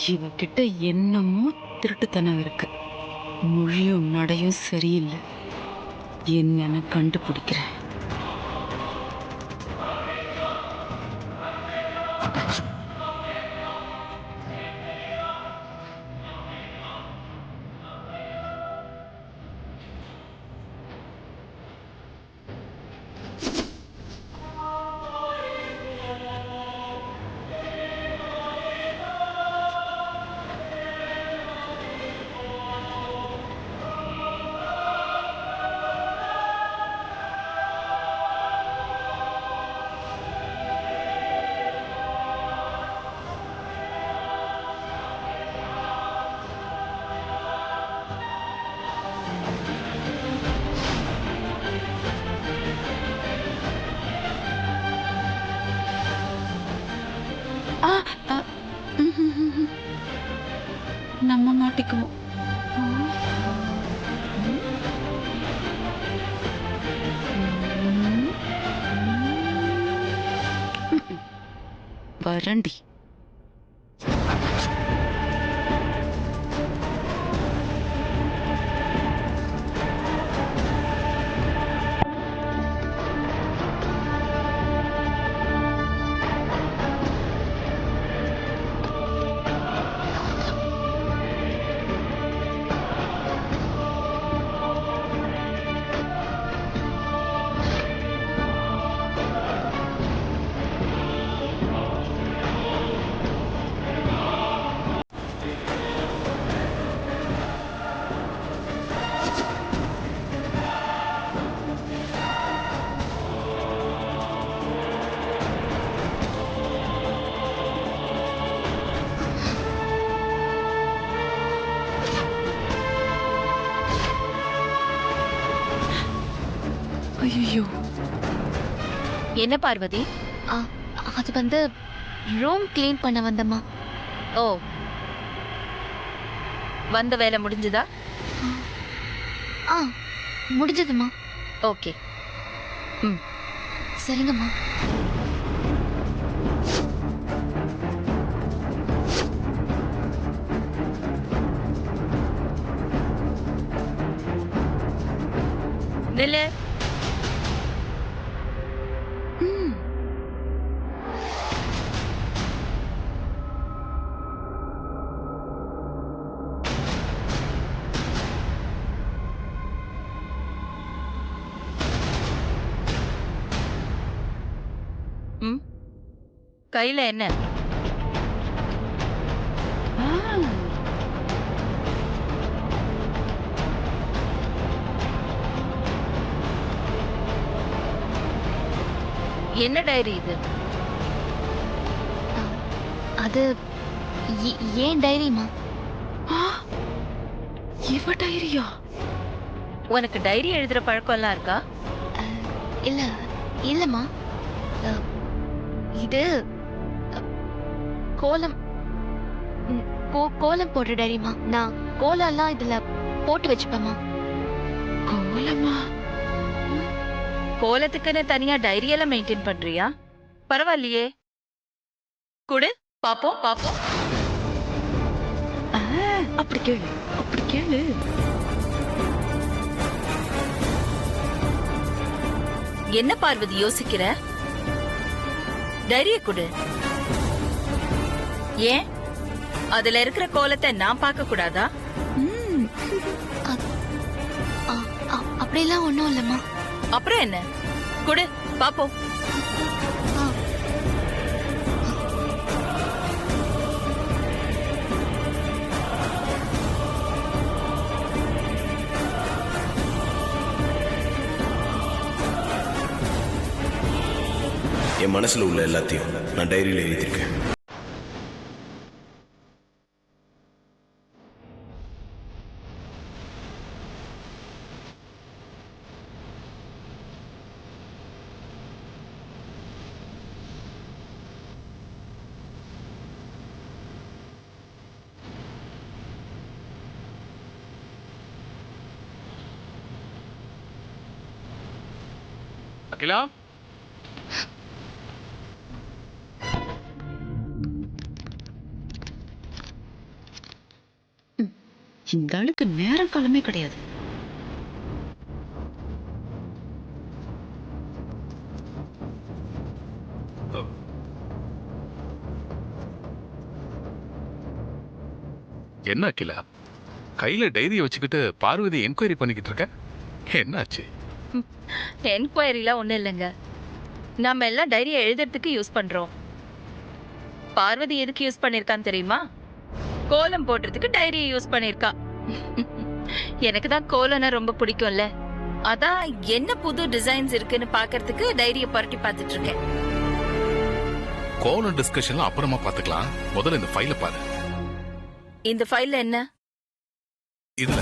இவகிட்ட என்னமோ திருட்டுத்தனம் இருக்கு. மொழியும் நடையும் சரியில்லை. என்னன்னு கண்டுபிடிக்கிறேன். ஆ, ஆ, ம்ஹும்ஹும். நம்ம மாட்டிக்குவோம். ம், வரண்டி. ஐயோ, என்ன பார்வதி? ஆ, அது வந்து ரூம் க்ளீன் பண்ண வந்தம்மா. ஓ, வந்த வேலை முடிஞ்சுதா? ஆ, முடிஞ்சதும்மா. ஓகே. சரிங்கம்மா. நில்லு. ம், ம், கையில என்ன? ஆ, என்ன டைரி இது? ஆ, அது ஏன் டைரிம்மா? ஆ, இவ டைரியா? உனக்கு டைரி எழுதுற பழக்கம்லாம் இருக்கா? இல்ல, இல்லம்மா. அ, இது அ, கோலம் கோலம் போடுற டைரிம்மா. நான் கோலம்லாம் இதுல போட்டு வச்சுப்பேம்மா. கோலமா? கோலத்துக்குன்னு தனியா டைரி எல்லாம் மெயின்டைன் பண்றியா? பரவாயில்லையே. குடு, பாப்போம் பாப்போம். ஆ, அப்படி கேளு, அப்படி கேளு. என்ன பார்வதி யோசிக்கிற? டைரிய குடு. ஏன் அதுல இருக்கிற கோலத்தை நான் பார்க்க கூடாதா? ம், ஆ, அப்படிலாம் ஒன்றும் இல்லைம்மா. அப்புறம் என்ன? குடு, பாப்போம். ஆ, என் மனசுல உள்ள எல்லாத்தையும் நான் டைரியில எழுதியிருக்கேன். அகிலா, இந்த ஆளுக்கு நேரம் காலமே கிடையாது. என்ன அகிலா, கையில டைரியை வச்சுக்கிட்டு பார்வதி என்கொயரி பண்ணிக்கிட்டு இருக்க? என்னாச்சு? என்கொயரிலாம் ஒண்ணும் இல்லைங்க. நாம எல்லாம் டைரியை எழுதுறதுக்கு யூஸ் பண்றோம். பார்வதி எதுக்கு யூஸ் பண்ணிருக்கான்னு தெரியுமா? கோலம் போடுறதுக்கு டைரியை யூஸ் பண்ணிருக்கா. எனக்கு தான் கோலம்னா ரொம்ப பிடிக்கும்ல. அதான் என்ன புது டிசைன்ஸ் இருக்குன்னு பாக்குறதுக்கு டைரியை புரட்டி பார்த்துட்டு இருக்கேன். கோலம் டிஸ்கஷன்லாம் அப்புறமா பாத்துக்கலாம். முதல்ல இந்த ஃபைல பாரு. இந்த ஃபைல்ல என்ன? இதுல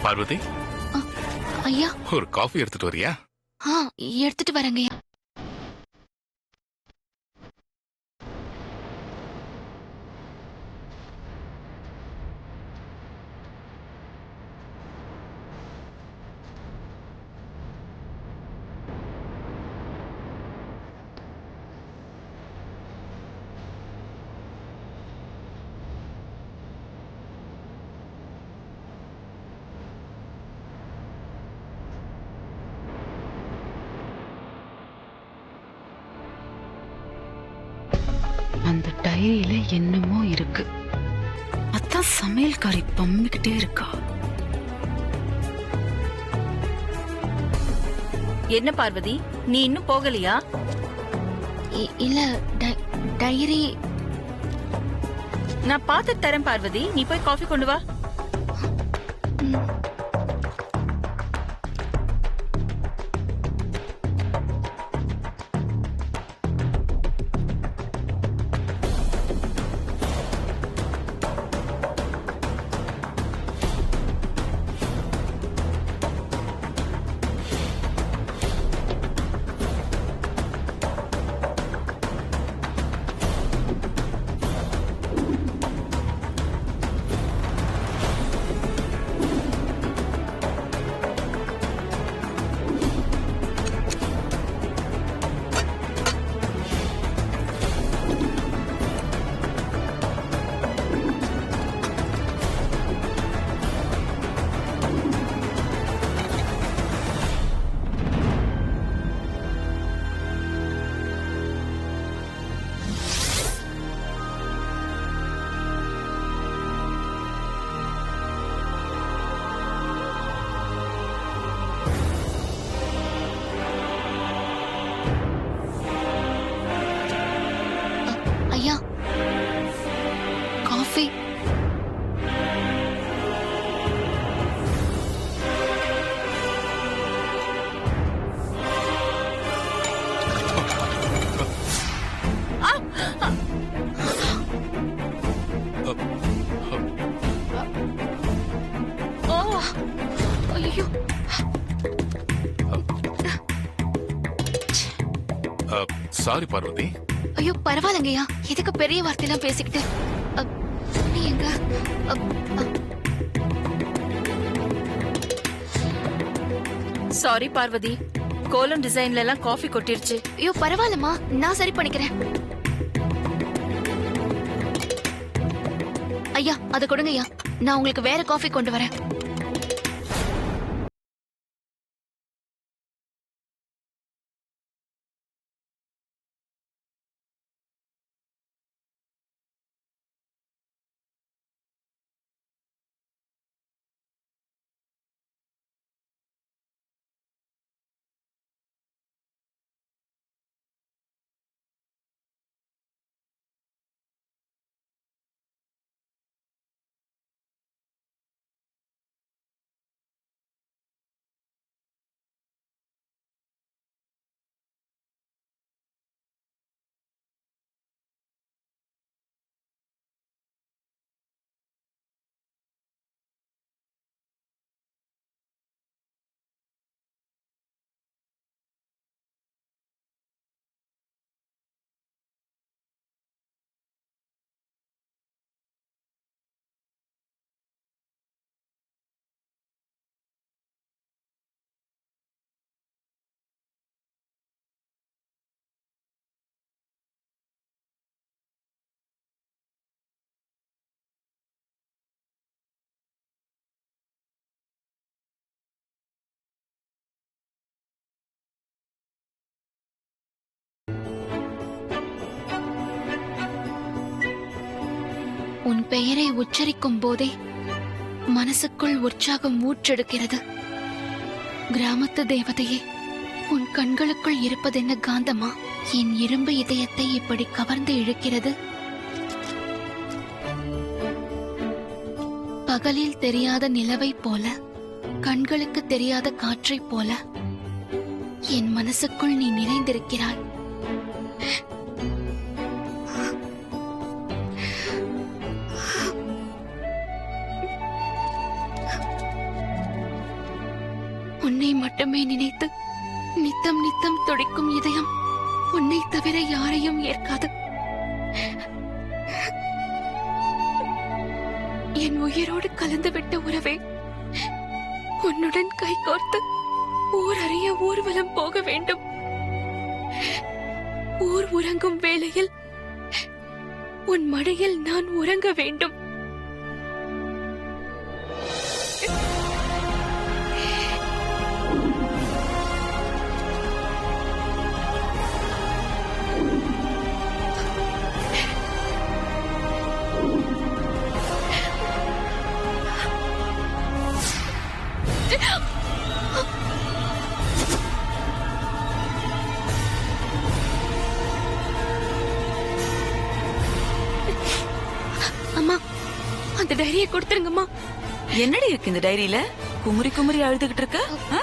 பார்வதி, ஐயா. ஒரு காஃபி எடுத்துட்டு வரியா? எடுத்துட்டு வரேங்கய்யா. அந்த டைரியில என்னமோ இருக்கு. அதான் சமையல்காரி பம்மிக்கிட்டே இருக்கா. என்ன பார்வதி, நீ இன்னும் போகலையா? இல்ல, டைரி. நான் பார்த்துட்டு தரேன் பார்வதி, நீ போய் காஃபி கொண்டு வா. ஐயா, காஃபி. ஐயோ, சாரி பார்வதி. ஐயோ, பரவாயில்லைங்கய்யா. எதுக்கு பெரிய வார்த்தையெல்லாம் பேசிக்கிட்டு? நீ எங்க? சாரி பார்வதி, கோலம் டிசைன்ல எல்லாம் காஃபி கொட்டிருச்சு. ஐயோ, பரவாயில்லம்மா, நான் சரி பண்ணிக்கிறேன். ஐயா, அதை கொடுங்கய்யா. நான் உங்களுக்கு வேற காஃபி கொண்டு வரேன். உன் பெயரை உச்சரிக்கும் போதே மனசுக்குள் உற்சாகம் ஊற்றெடுக்கிறது. கிராமத்து தேவதையே, உன் கண்களுக்குள் இருப்பதென்ன காந்தமா என் இரும்பு இதயத்தை இப்படி கவர்ந்து இழுக்கிறது? பகலில் தெரியாத நிலவை போல, கண்களுக்கு தெரியாத காற்றைப் போல என் மனசுக்குள் நீ நிறைந்திருக்கிறாய். உன்னை மட்டுமே நினைத்து நித்தம் நித்தம் துடிக்கும் இதயம் உன்னை தவிர யாரையும் ஏற்காது. என் உயிரோடு கலந்துவிட்ட உறவே, உன்னுடன் கைகோர்த்து ஊர் அறிய ஊர்வலம் போக வேண்டும். ஊர் உறங்கும் வேளையில் உன் மடியில் நான் உறங்க வேண்டும். அம்மா, அந்த டைரியை கொடுத்துருங்கம்மா. என்னடி இருக்கு இந்த டைரியில? குமுறி குமுறி அழுதுகிட்டு இருக்க? ஆ?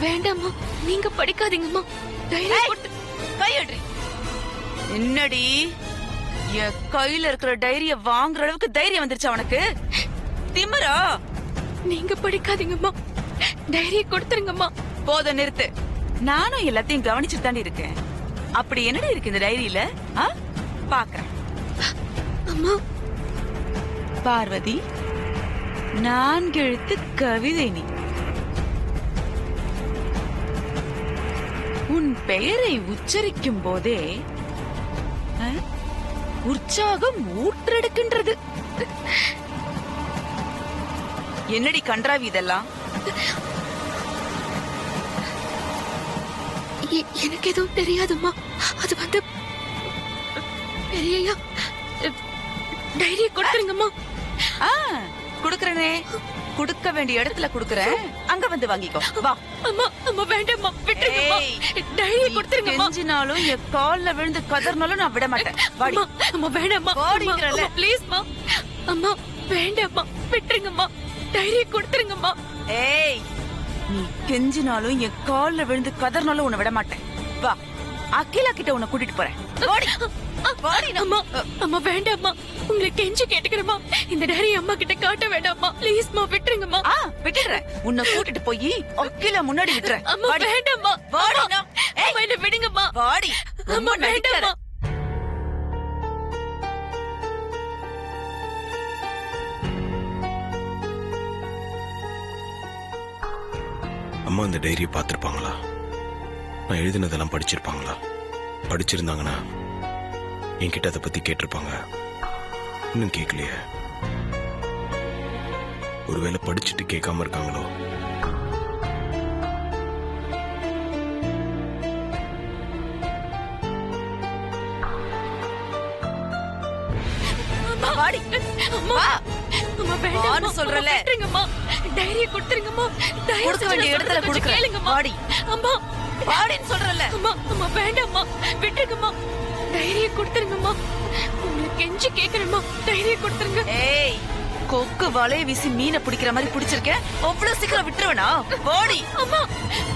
வேண்டாம்மா, நீங்க படிக்காதீங்கம்மா. டைரியை கொடுத்து கையடி. என்னடி என் கையில இருக்கிற டைரிய வாங்குற அளவுக்கு தைரியம் வந்துருச்சா உனக்கு? திமிரா? நீங்க படிக்காதீங்கம்மா. டைரியை கொடுத்துருங்கம்மா. போதும், நிறுத்து. நானும் எல்லாத்தையும் கவனிச்சுட்டு தாண்டி இருக்கேன். அப்படி என்னடி இருக்கு இந்த டைரியில? பாக்குறேன். அம்மா, பார்வதி, 4 எழுத்து கவிதை நீ. உன் பெயரை உச்சரிக்கும் போதே உற்சாகம் ஊற்றெடுக்கின்றது. என்னடி கன்றாவி இதெல்லாம்? எனக்கு எதுவும் தெரியாதும்மா. அது வந்து பெரியய்யா, டைரியை கொடுத்துருங்கம்மா. குடுக்கறனே. குடுக்க வேண்டிய இடத்துல குடுக்கறேன். அங்க வந்து வாங்கிக்கோ. வா. அம்மா, அம்மா வேண்டாம்மா, விட்டுருங்கம்மா. டைரியை கொடுத்துருங்கம்மா. கெஞ்சினாலும் என் கால்ல விழுந்து கதறினாலும் நான் விட மாட்டேன். வாடி. அம்மா வேண்டாம்மா. வாடிங்கறல. ப்ளீஸ்மா. அம்மா வேண்டாம்மா, விட்டுருங்கம்மா. டைரியை கொடுத்துருங்கம்மா. ஏய், நீ கெஞ்சினாலும் என் கால்ல விழுந்து கதறினாலும் உன்னை விட மாட்டேன். வா, அகிலா கிட்ட உன்னை கூட்டிட்டு போறேன். வாடி. வாடி. அம்மா, அம்மா வேண்டாம்மா. உங்களை கெஞ்சி கேட்டுக்கிறேம்மா. இந்த டைரி அம்மா கிட்ட காட்ட வேண்டாம்மா. ப்ளீஸ்மா, விட்டுருங்கம்மா. விட்டுறேன். உன்னை கூட்டிட்டு போய் அகிலா முன்னாடி விட்டுறேன். அம்மா வேண்டாம்மா. வாடி. அம்மா, என்ன விடுங்கம்மா. வாடி. அம்மா வேண்டாம்மா. அம்மா அந்த டைரியை பார்த்திருப்பாங்களா? நான் எழுதினதெல்லாம் படிச்சிருப்பாங்களா? படிச்சிருந்தாங்கன்னா என்கிட்ட அதை பத்தி கேட்டிருப்பாங்க. இன்னும் கேட்கலையே. ஒருவேளை படிச்சுட்டு கேட்காம இருக்காங்களோ? வாடி. அம்மா, அம்மா வேண்டாம்மா. சொல்றல. விட்டுருங்கம்மா. டைரியை கொடுத்துருங்கம்மா. கொடுக்க வேண்டிய இடத்துல கொடுக்கறேன். கேளுங்கம்மா. வாடி. அம்மா, வாடின்னு சொல்றல. அம்மா, அம்மா வேண்டாம்மா, விட்டுருங்கம்மா. டைரியை கொடுத்துருங்கம்மா. உங்களை கெஞ்சி கேக்குறேம்மா. டைரியை கொடுத்துருங்க. ஏய், கொக்கு வலைய வீசி மீனை பிடிக்கிற மாதிரி பிடிச்சிருக்கேன். அவ்வளவு சீக்கிரம் விட்டுருவனா? வாடி. அம்மா,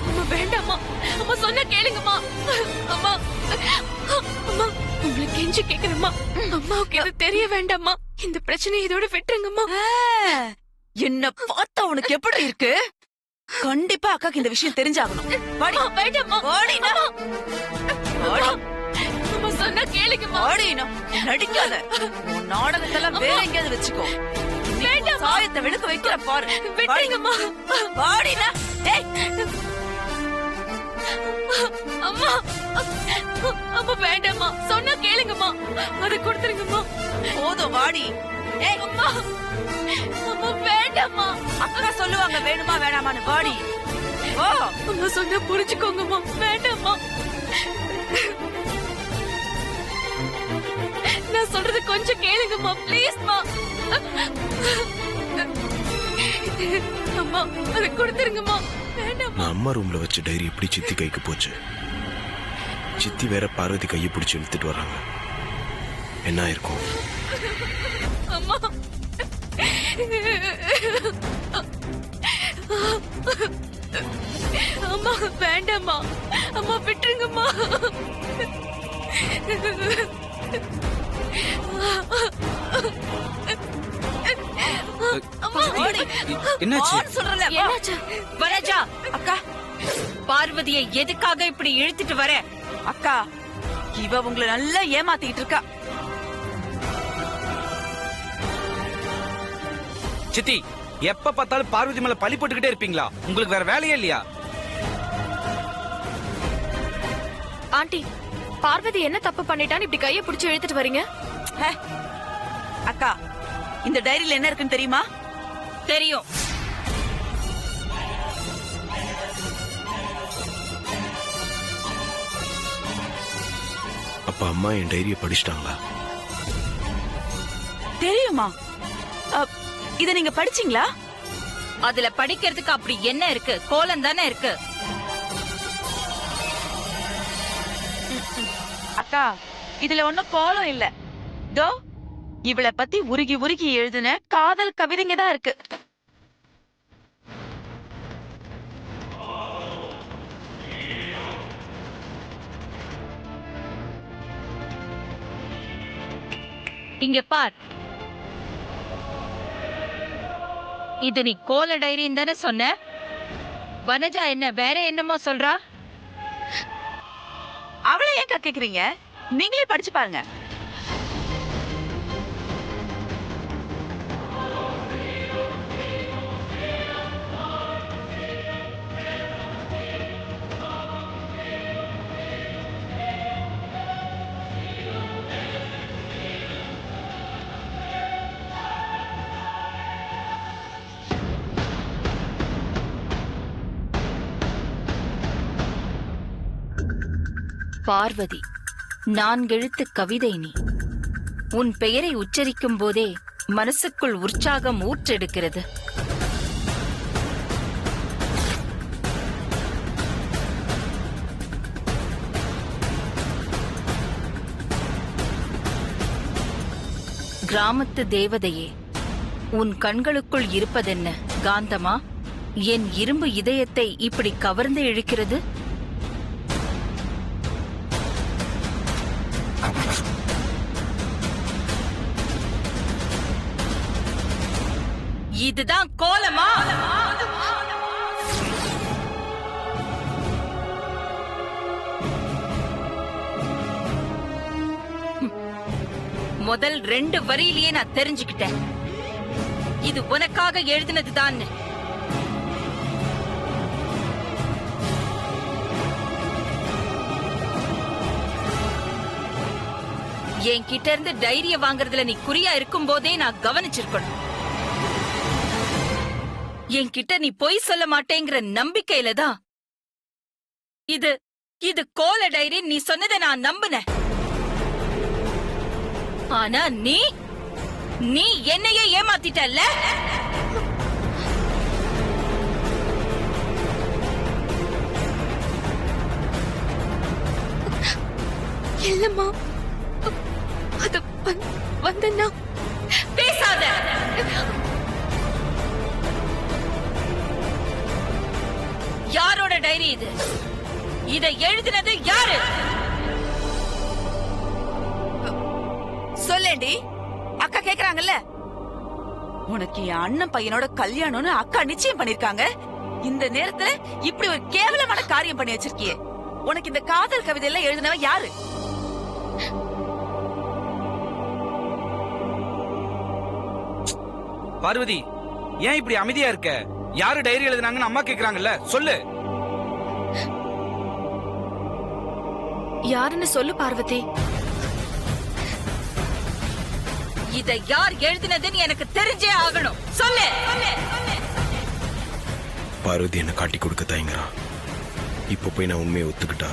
அம்மா வேண்டாம்மா. அம்மா சொன்னா கேளுங்கம்மா. அம்மா, அம்மா உங்களை கெஞ்சி கேக்குறேம்மா. அம்மாவுக்கு இது தெரிய வேண்டாம்மா. இந்த பிரச்சனையை இதோட விட்டுருங்கம்மா. என்ன பார்த்தா உனக்கு எப்படி இருக்கு? கண்டிப்பா அக்காக்கு இந்த விஷயம் தெரிஞ்சாகணும். வாடி. வேண்டாம்மா. வாடினா. வாடி. அம்மா சொன்னா கேளுங்கம்மா. வாடினா. நடிக்காத. உன் நாடகத்தெல்லாம் வேற எங்கேயாவது வச்சுக்கோ. வேண்டாம்மா. சாயத்தை வெளுக்க வைக்கிற பாரு. விட்டுருங்கம்மா. வாடினா. ஏய், அம்மா, அம்மா வேண்டாம்மா. சொன்னா கேளுங்கம்மா. அதை கொடுத்துருங்கம்மா. போதும், வாடி. ஏய், அம்மா, அம்மா வேண்டாம்மா. அக்கா சொல்லுவாங்க வேணுமா வேணாமான்னு. வாடி. ஓ, அம்மா சொன்னா புரிஞ்சுக்கோங்கம்மா. வேண்டாம்மா. நான் சொல்றது கொஞ்சம் கேளுங்கம்மா ப்ளீஸ்மா. அம்மா அதை கொடுத்துருங்கம்மா. வேண்டாம். நான் அம்மா ரூம்ல வச்ச டைரி எப்படி சித்தி கைக்கு போச்சு? சித்தி வேற பார்வதி கையை பிடிச்சி இழுத்துட்டு வர்றாங்க. என்ன இருக்கும்? அம்மா அம்மா வேண்டாம்மா. அம்மா விட்டுருங்கம்மா. அம்மா என்னாச்சு? சொல்றல என்னாச்சு? வனஜா, அக்கா பார்வதியை எதுக்காக இப்படி இழுத்துட்டு வர? அக்கா இவ உங்களை நல்லா ஏமாத்திட்டு இருக்கா. சித்தி, எப்ப பார்த்தாலும் பார்வதி மேல பழி போட்டுக்கிட்டே இருப்பீங்களா? உங்களுக்கு வேற வேலையே இல்லையா? ஆண்டி, பார்வதி என்ன தப்பு பண்ணிட்டான்னு இப்படி கையை பிடிச்சு இழுத்துட்டு வரீங்க? ஹே, அக்கா இந்த டைரியில என்ன இருக்குன்னு தெரியுமா? தெரியும். அப்ப அம்மா என் டைரியை படிச்சிட்டாங்களா? தெரியுமா? இத நீங்க படிச்சீங்களா? அதுல படிக்கிறதுக்கு அப்படி என்ன இருக்கு? கோலம் தானே இருக்கு. அக்கா இதுல ஒண்ணும் கோலம் இல்ல. தோ இவளை பத்தி உருகி உருகி எழுதுன காதல் கவிதைங்க தான் இருக்கு. இங்க பார், இது நீ கோல டைரின்னு தானே சொன்ன? வனஜா என்ன வேற என்னமோ சொல்றா? அவளை ஏன் கேக்குறீங்க? நீங்களே படிச்சு பாருங்க. பார்வதி, 4 எழுத்து கவிதை நீ. உன் பெயரை உச்சரிக்கும் போதே மனசுக்குள் உற்சாகம் ஊற்றெடுக்கிறது. கிராமத்து தேவதையே, உன் கண்களுக்குள் இருப்பதென்ன காந்தமா? என் இரும்பு இதயத்தை இப்படி கவர்ந்து இழுக்கிறது. இதுதான் கோலமா? முதல் 2 வரியிலேயே நான் தெரிஞ்சுக்கிட்டேன், இது உனக்காக எழுதினதுதான். என்கிட்ட இருந்து டைரிய வாங்குறதுல நீ குறியா இருக்கும் போதே நான் கவனிச்சிருக்கணும். என்கிட்ட நீ பொய் சொல்ல மாட்டேங்கிற நம்பிக்கையில தான் இது கோல டைரி நீ சொன்னதை நான் நம்பினேன். ஆனா நீ என்னையே ஏமாத்திட்டல்ல. இல்லம்மா, அது வந்தன்னா. பேசாத. யாரோட டைரி இது? இதை எழுதினது யாரு? சொல்லேண்டி. அக்கா கேக்குறாங்கல்ல, உனக்கு என் அண்ணன் பையனோட கல்யாணம்னு அக்கா நிச்சயம் பண்ணிருக்காங்க. இந்த நேரத்துல இப்படி ஒரு கேவலமான காரியம் பண்ணி வச்சிருக்கியே. உனக்கு இந்த காதல் கவிதை எல்லாம் எழுதினவ யாரு? பார்வதி, ஏன் இப்படி அமைதியா இருக்க? யாரு டைரி எழுதுனாங்கன்னு அம்மா கேக்குறாங்கல்ல, சொல்லு. யாருன்னு சொல்லு பார்வதி. இதை யார் எழுதினதுன்னு எனக்கு தெரிஞ்சே ஆகணும். சொல்லு. பார்வதி என்ன காட்டி கொடுக்க தயங்குறான். இப்ப போய் நான் உண்மையை ஒத்துக்கிட்டா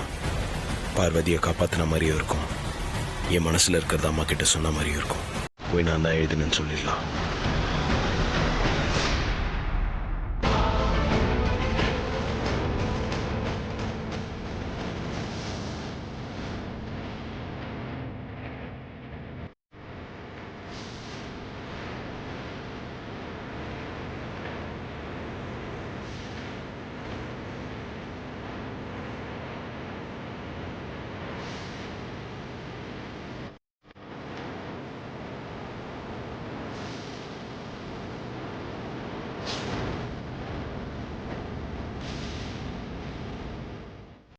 பார்வதியை காப்பாத்தின மாதிரியே இருக்கும். என் மனசுல இருக்கிறது அம்மா கிட்ட சொன்ன மாதிரி இருக்கும். போய் நான் தான் எழுதுனேன்னு சொல்லிடலாம்.